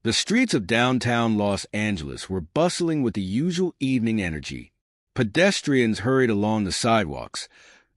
The streets of downtown Los Angeles were bustling with the usual evening energy. Pedestrians hurried along the sidewalks,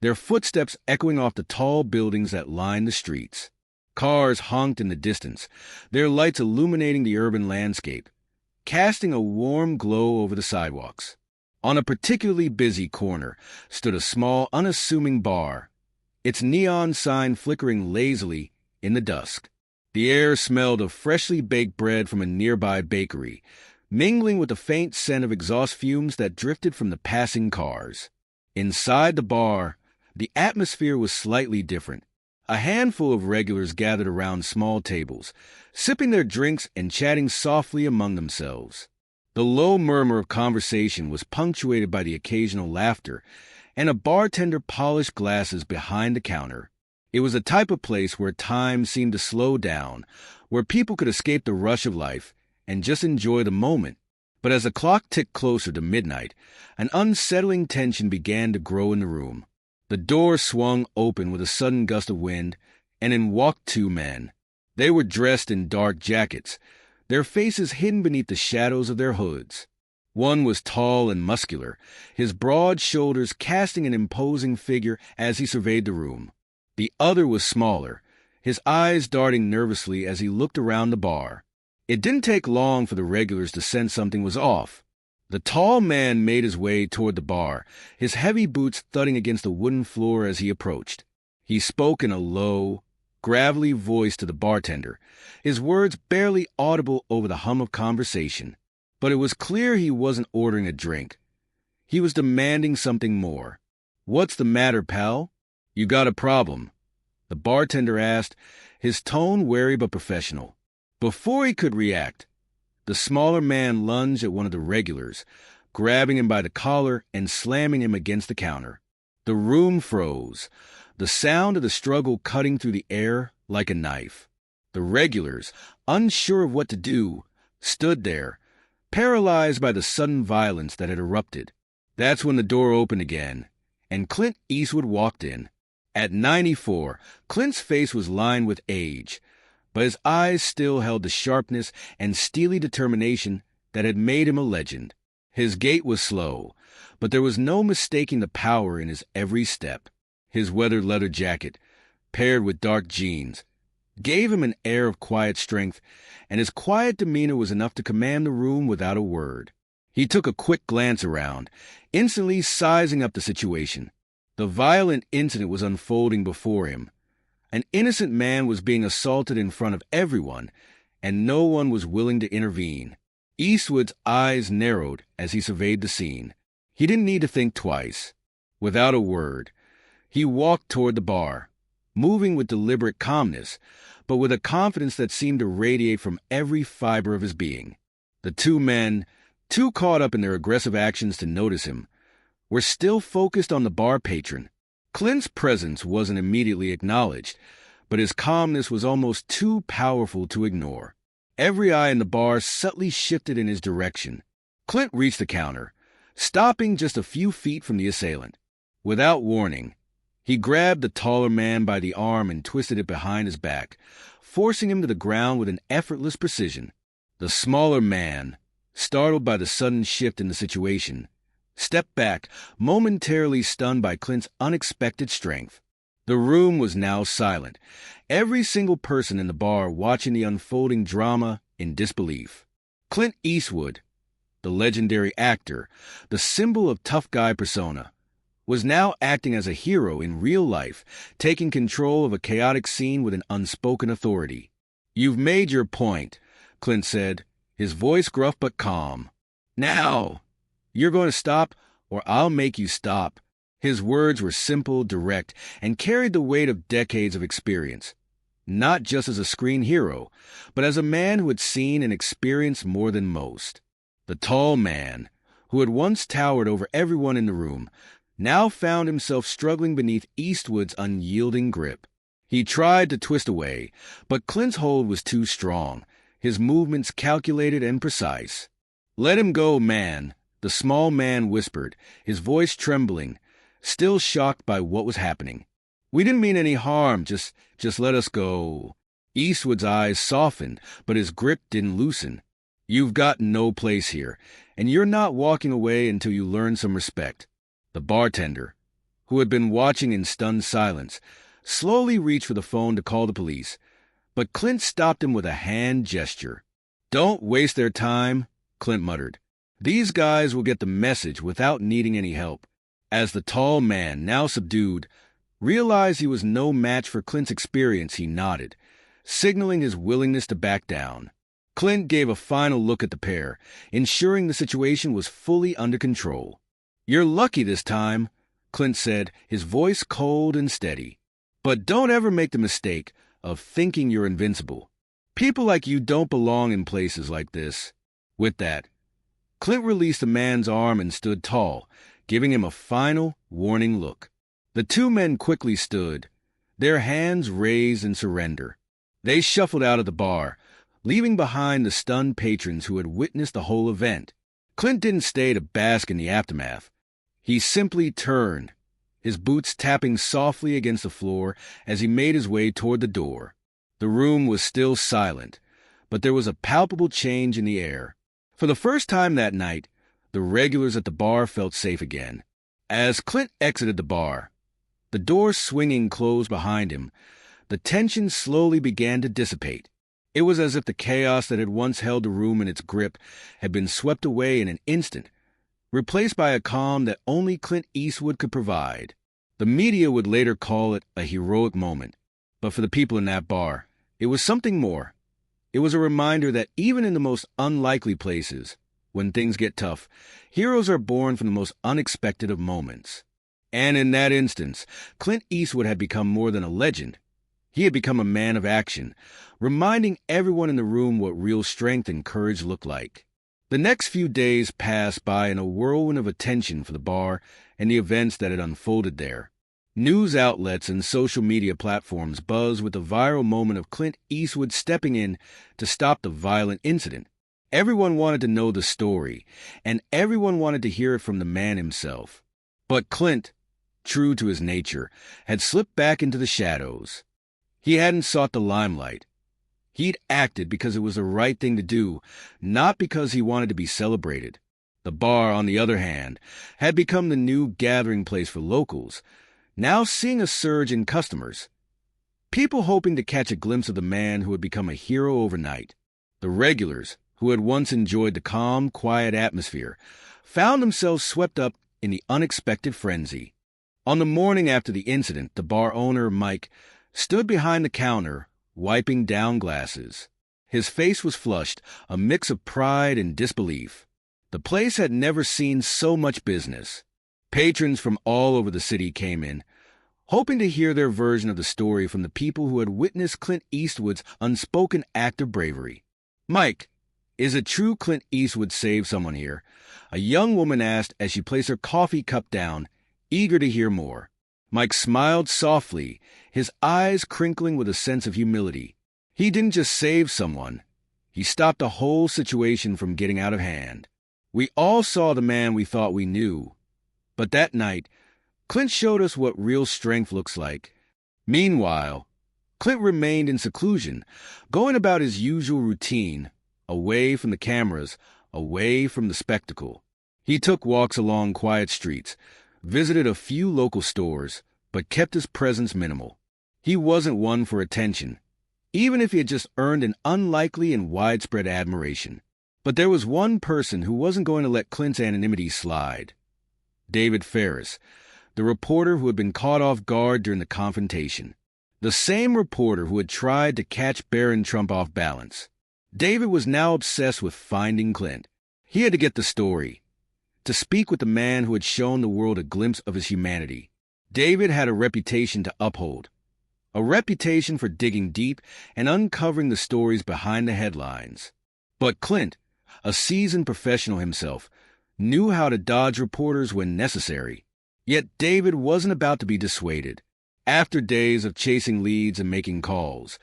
their footsteps echoing off the tall buildings that lined the streets. Cars honked in the distance, their lights illuminating the urban landscape, casting a warm glow over the sidewalks. On a particularly busy corner stood a small, unassuming bar, its neon sign flickering lazily in the dusk. The air smelled of freshly baked bread from a nearby bakery, mingling with the faint scent of exhaust fumes that drifted from the passing cars. Inside the bar, the atmosphere was slightly different. A handful of regulars gathered around small tables, sipping their drinks and chatting softly among themselves. The low murmur of conversation was punctuated by the occasional laughter, and a bartender polished glasses behind the counter. It was a type of place where time seemed to slow down, where people could escape the rush of life and just enjoy the moment. But as the clock ticked closer to midnight, an unsettling tension began to grow in the room. The door swung open with a sudden gust of wind, and in walked two men. They were dressed in dark jackets, their faces hidden beneath the shadows of their hoods. One was tall and muscular, his broad shoulders casting an imposing figure as he surveyed the room. The other was smaller, his eyes darting nervously as he looked around the bar. It didn't take long for the regulars to sense something was off. The tall man made his way toward the bar, his heavy boots thudding against the wooden floor as he approached. He spoke in a low, gravelly voice to the bartender, his words barely audible over the hum of conversation. But it was clear he wasn't ordering a drink. He was demanding something more. "What's the matter, pal? You got a problem?" the bartender asked, his tone wary but professional. Before he could react, the smaller man lunged at one of the regulars, grabbing him by the collar and slamming him against the counter. The room froze, the sound of the struggle cutting through the air like a knife. The regulars, unsure of what to do, stood there, paralyzed by the sudden violence that had erupted. That's when the door opened again, and Clint Eastwood walked in. At 94, Clint's face was lined with age, but his eyes still held the sharpness and steely determination that had made him a legend. His gait was slow, but there was no mistaking the power in his every step. His weathered leather jacket, paired with dark jeans, gave him an air of quiet strength, and his quiet demeanor was enough to command the room without a word. He took a quick glance around, instantly sizing up the situation. The violent incident was unfolding before him. An innocent man was being assaulted in front of everyone, and no one was willing to intervene. Eastwood's eyes narrowed as he surveyed the scene. He didn't need to think twice. Without a word, he walked toward the bar, moving with deliberate calmness, but with a confidence that seemed to radiate from every fiber of his being. The two men, too caught up in their aggressive actions to notice him, were still focused on the bar patron. Clint's presence wasn't immediately acknowledged, but his calmness was almost too powerful to ignore. Every eye in the bar subtly shifted in his direction. Clint reached the counter, stopping just a few feet from the assailant. Without warning, he grabbed the taller man by the arm and twisted it behind his back, forcing him to the ground with an effortless precision. The smaller man, startled by the sudden shift in the situation, stepped back, momentarily stunned by Clint's unexpected strength. The room was now silent, every single person in the bar watching the unfolding drama in disbelief. Clint Eastwood, the legendary actor, the symbol of tough guy persona, was now acting as a hero in real life, taking control of a chaotic scene with an unspoken authority. "You've made your point," Clint said, his voice gruff but calm. "Now! You're going to stop, or I'll make you stop." His words were simple, direct, and carried the weight of decades of experience, not just as a screen hero, but as a man who had seen and experienced more than most. The tall man, who had once towered over everyone in the room, now found himself struggling beneath Eastwood's unyielding grip. He tried to twist away, but Clint's hold was too strong, his movements calculated and precise. "Let him go, man," the small man whispered, his voice trembling, still shocked by what was happening. "We didn't mean any harm, just let us go." Eastwood's eyes softened, but his grip didn't loosen. "You've got no place here, and you're not walking away until you learn some respect." The bartender, who had been watching in stunned silence, slowly reached for the phone to call the police, but Clint stopped him with a hand gesture. "Don't waste their time," Clint muttered. "These guys will get the message without needing any help." As the tall man, now subdued, realized he was no match for Clint's experience, he nodded, signaling his willingness to back down. Clint gave a final look at the pair, ensuring the situation was fully under control. "You're lucky this time," Clint said, his voice cold and steady. "But don't ever make the mistake of thinking you're invincible. People like you don't belong in places like this." With that, Clint released the man's arm and stood tall, giving him a final, warning look. The two men quickly stood, their hands raised in surrender. They shuffled out of the bar, leaving behind the stunned patrons who had witnessed the whole event. Clint didn't stay to bask in the aftermath. He simply turned, his boots tapping softly against the floor as he made his way toward the door. The room was still silent, but there was a palpable change in the air. For the first time that night, the regulars at the bar felt safe again. As Clint exited the bar, the door swinging closed behind him, the tension slowly began to dissipate. It was as if the chaos that had once held the room in its grip had been swept away in an instant, replaced by a calm that only Clint Eastwood could provide. The media would later call it a heroic moment, but for the people in that bar, it was something more. It was a reminder that even in the most unlikely places, when things get tough, heroes are born from the most unexpected of moments. And in that instance, Clint Eastwood had become more than a legend. He had become a man of action, reminding everyone in the room what real strength and courage looked like. The next few days passed by in a whirlwind of attention for the bar and the events that had unfolded there. News outlets and social media platforms buzzed with the viral moment of Clint Eastwood stepping in to stop the violent incident. Everyone wanted to know the story, and everyone wanted to hear it from the man himself. But Clint, true to his nature, had slipped back into the shadows. He hadn't sought the limelight. He'd acted because it was the right thing to do, not because he wanted to be celebrated. The bar, on the other hand, had become the new gathering place for locals, now seeing a surge in customers. People hoping to catch a glimpse of the man who had become a hero overnight. The regulars, who had once enjoyed the calm, quiet atmosphere, found themselves swept up in the unexpected frenzy. On the morning after the incident, the bar owner, Mike, stood behind the counter, wiping down glasses. His face was flushed, a mix of pride and disbelief. The place had never seen so much business. Patrons from all over the city came in, hoping to hear their version of the story from the people who had witnessed Clint Eastwood's unspoken act of bravery. "Mike, is it true Clint Eastwood saved someone here?" a young woman asked as she placed her coffee cup down, eager to hear more. Mike smiled softly, his eyes crinkling with a sense of humility. He didn't just save someone. He stopped the whole situation from getting out of hand. "We all saw the man we thought we knew. But that night, Clint showed us what real strength looks like." Meanwhile, Clint remained in seclusion, going about his usual routine, away from the cameras, away from the spectacle. He took walks along quiet streets, visited a few local stores, but kept his presence minimal. He wasn't one for attention, even if he had just earned an unlikely and widespread admiration. But there was one person who wasn't going to let Clint's anonymity slide. David Ferris, the reporter who had been caught off guard during the confrontation. The same reporter who had tried to catch Barron Trump off balance. David was now obsessed with finding Clint. He had to get the story, to speak with the man who had shown the world a glimpse of his humanity. David had a reputation to uphold, a reputation for digging deep and uncovering the stories behind the headlines. But Clint, a seasoned professional himself, knew how to dodge reporters when necessary. Yet David wasn't about to be dissuaded. After days of chasing leads and making calls,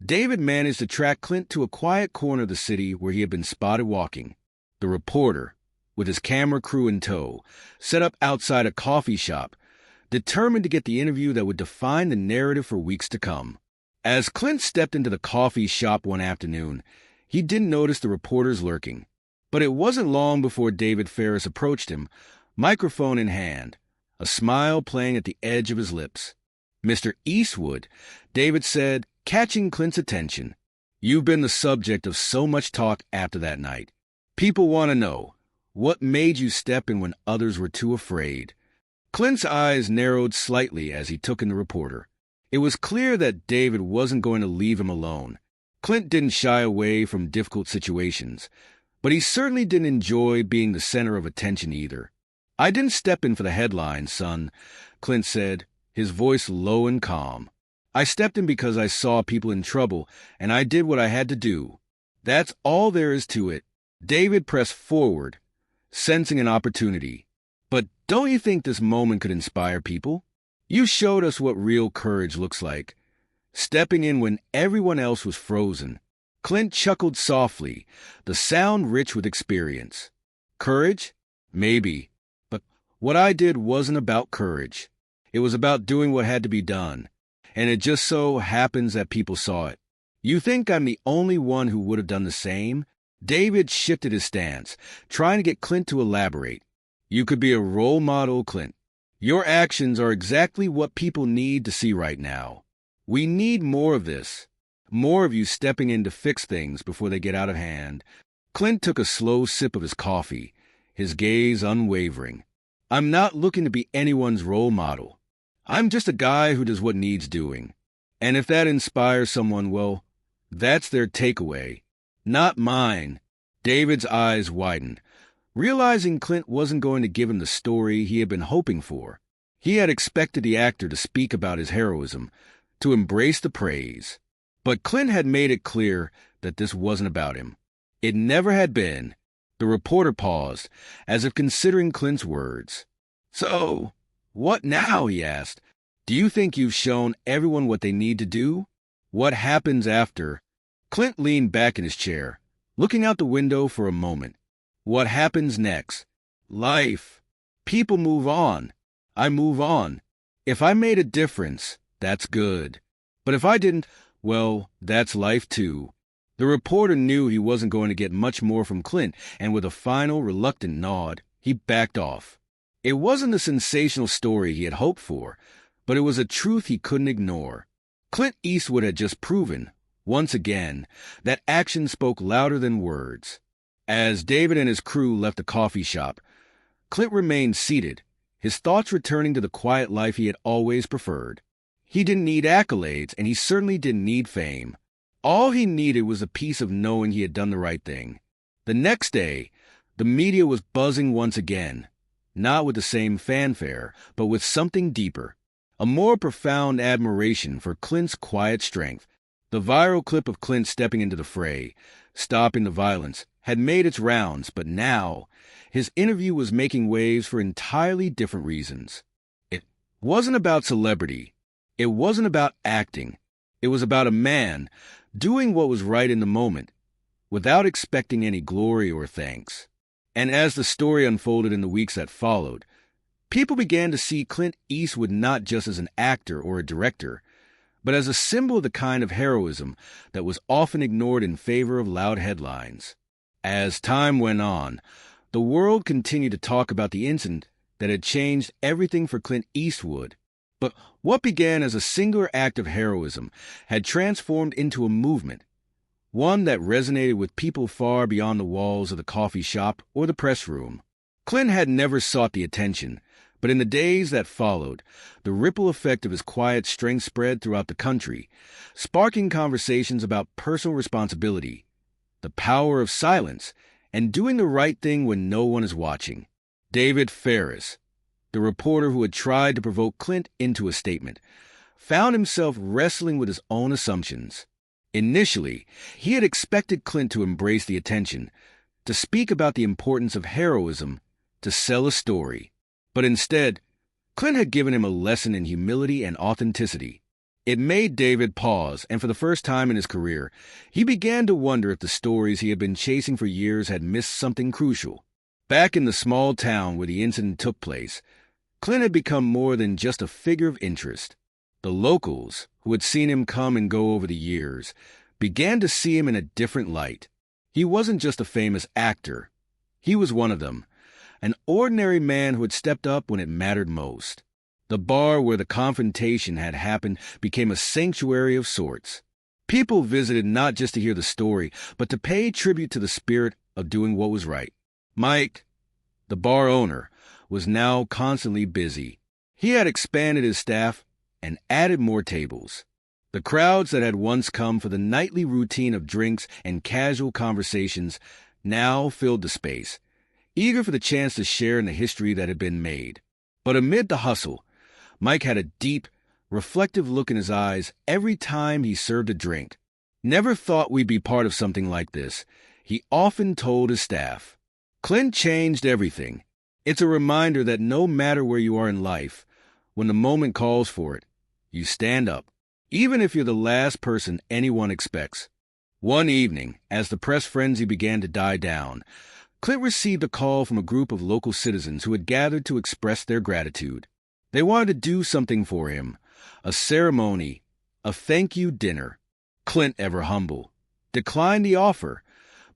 David managed to track Clint to a quiet corner of the city where he had been spotted walking. The reporter, with his camera crew in tow, set up outside a coffee shop, determined to get the interview that would define the narrative for weeks to come. As Clint stepped into the coffee shop one afternoon, he didn't notice the reporters lurking. But it wasn't long before David Ferris approached him, microphone in hand, a smile playing at the edge of his lips. "Mr. Eastwood," David said, catching Clint's attention. "You've been the subject of so much talk after that night. People want to know, what made you step in when others were too afraid?" Clint's eyes narrowed slightly as he took in the reporter. It was clear that David wasn't going to leave him alone. Clint didn't shy away from difficult situations, but he certainly didn't enjoy being the center of attention either. "I didn't step in for the headlines, son," Clint said, his voice low and calm. "I stepped in because I saw people in trouble, and I did what I had to do. That's all there is to it." David pressed forward, sensing an opportunity. "But don't you think this moment could inspire people? You showed us what real courage looks like, stepping in when everyone else was frozen." Clint chuckled softly, the sound rich with experience. "Courage? Maybe. But what I did wasn't about courage. It was about doing what had to be done. And it just so happens that people saw it. You think I'm the only one who would have done the same?" David shifted his stance, trying to get Clint to elaborate. "You could be a role model, Clint. Your actions are exactly what people need to see right now. We need more of this. More of you stepping in to fix things before they get out of hand." Clint took a slow sip of his coffee, his gaze unwavering. "I'm not looking to be anyone's role model. I'm just a guy who does what needs doing. And if that inspires someone, well, that's their takeaway. Not mine." David's eyes widened, realizing Clint wasn't going to give him the story he had been hoping for. He had expected the actor to speak about his heroism, to embrace the praise. But Clint had made it clear that this wasn't about him. It never had been. The reporter paused, as if considering Clint's words. "So, what now?" he asked. "Do you think you've shown everyone what they need to do? What happens after?" Clint leaned back in his chair, looking out the window for a moment. "What happens next? Life. People move on. I move on. If I made a difference, that's good. But if I didn't, well, that's life too." The reporter knew he wasn't going to get much more from Clint, and with a final, reluctant nod, he backed off. It wasn't the sensational story he had hoped for, but it was a truth he couldn't ignore. Clint Eastwood had just proven, once again, that action spoke louder than words. As David and his crew left the coffee shop, Clint remained seated, his thoughts returning to the quiet life he had always preferred. He didn't need accolades, and he certainly didn't need fame. All he needed was a piece of knowing he had done the right thing. The next day, the media was buzzing once again, not with the same fanfare, but with something deeper, a more profound admiration for Clint's quiet strength. The viral clip of Clint stepping into the fray, stopping the violence, had made its rounds, but now his interview was making waves for entirely different reasons. It wasn't about celebrity. It wasn't about acting. It was about a man doing what was right in the moment, without expecting any glory or thanks. And as the story unfolded in the weeks that followed, people began to see Clint Eastwood not just as an actor or a director, but as a symbol of the kind of heroism that was often ignored in favor of loud headlines. As time went on, the world continued to talk about the incident that had changed everything for Clint Eastwood. But what began as a singular act of heroism had transformed into a movement, one that resonated with people far beyond the walls of the coffee shop or the press room. Clint had never sought the attention, but in the days that followed, the ripple effect of his quiet strength spread throughout the country, sparking conversations about personal responsibility, the power of silence, and doing the right thing when no one is watching. David Ferris, the reporter who had tried to provoke Clint into a statement, found himself wrestling with his own assumptions. Initially, he had expected Clint to embrace the attention, to speak about the importance of heroism, to sell a story. But instead, Clint had given him a lesson in humility and authenticity. It made David pause, and for the first time in his career, he began to wonder if the stories he had been chasing for years had missed something crucial. Back in the small town where the incident took place, Clint had become more than just a figure of interest. The locals, who had seen him come and go over the years, began to see him in a different light. He wasn't just a famous actor. He was one of them, an ordinary man who had stepped up when it mattered most. The bar where the confrontation had happened became a sanctuary of sorts. People visited not just to hear the story, but to pay tribute to the spirit of doing what was right. Mike, the bar owner, was now constantly busy. He had expanded his staff and added more tables. The crowds that had once come for the nightly routine of drinks and casual conversations now filled the space, eager for the chance to share in the history that had been made. But amid the hustle, Mike had a deep, reflective look in his eyes every time he served a drink. "Never thought we'd be part of something like this," he often told his staff. Clint changed everything. It's a reminder that no matter where you are in life, when the moment calls for it, you stand up, even if you're the last person anyone expects. One evening, as the press frenzy began to die down, Clint received a call from a group of local citizens who had gathered to express their gratitude. They wanted to do something for him, a ceremony, a thank you dinner. Clint, ever humble, declined the offer,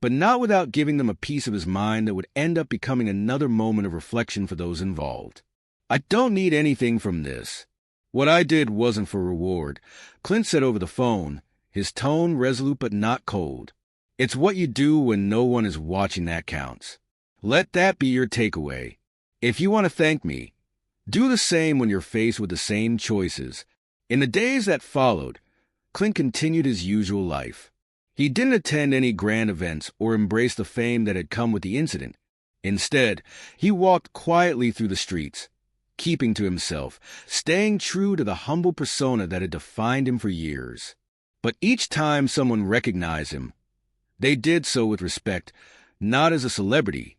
but not without giving them a piece of his mind that would end up becoming another moment of reflection for those involved. "I don't need anything from this. What I did wasn't for reward," Clint said over the phone, his tone resolute but not cold. "It's what you do when no one is watching that counts. Let that be your takeaway. If you want to thank me, do the same when you're faced with the same choices." In the days that followed, Clint continued his usual life. He didn't attend any grand events or embrace the fame that had come with the incident. Instead, he walked quietly through the streets, keeping to himself, staying true to the humble persona that had defined him for years. But each time someone recognized him, they did so with respect, not as a celebrity,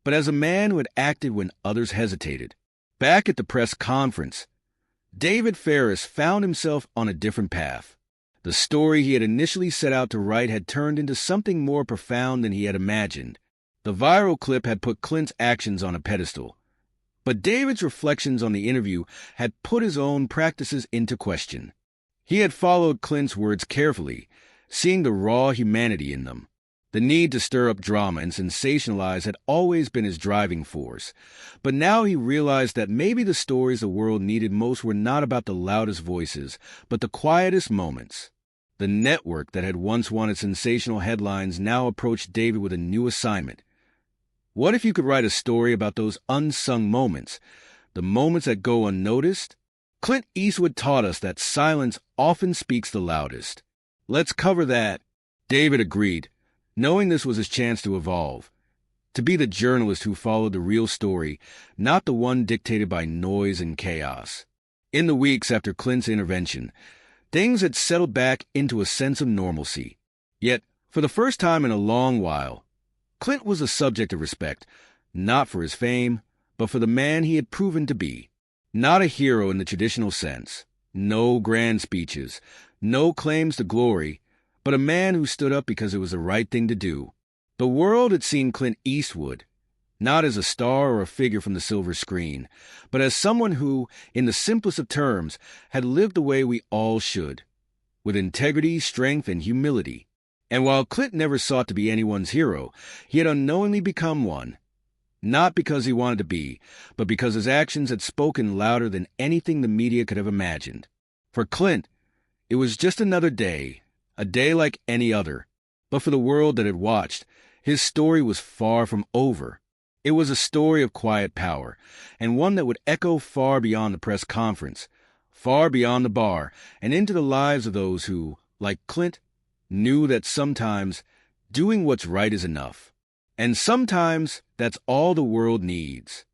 but as a man who had acted when others hesitated. Back at the press conference, David Ferris found himself on a different path. The story he had initially set out to write had turned into something more profound than he had imagined. The viral clip had put Clint's actions on a pedestal, but David's reflections on the interview had put his own practices into question. He had followed Clint's words carefully, seeing the raw humanity in them. The need to stir up drama and sensationalize had always been his driving force, but now he realized that maybe the stories the world needed most were not about the loudest voices, but the quietest moments. The network that had once wanted sensational headlines now approached David with a new assignment. What if you could write a story about those unsung moments, the moments that go unnoticed? Clint Eastwood taught us that silence often speaks the loudest. "Let's cover that," David agreed, knowing this was his chance to evolve, to be the journalist who followed the real story, not the one dictated by noise and chaos. In the weeks after Clint's intervention, things had settled back into a sense of normalcy. Yet, for the first time in a long while, Clint was a subject of respect, not for his fame, but for the man he had proven to be. Not a hero in the traditional sense, no grand speeches, no claims to glory, but a man who stood up because it was the right thing to do. The world had seen Clint Eastwood, not as a star or a figure from the silver screen, but as someone who, in the simplest of terms, had lived the way we all should, with integrity, strength, and humility. And while Clint never sought to be anyone's hero, he had unknowingly become one, not because he wanted to be, but because his actions had spoken louder than anything the media could have imagined. For Clint, it was just another day, a day like any other. But for the world that had watched, his story was far from over. It was a story of quiet power, and one that would echo far beyond the press conference, far beyond the bar, and into the lives of those who, like Clint, knew that sometimes doing what's right is enough. And sometimes that's all the world needs.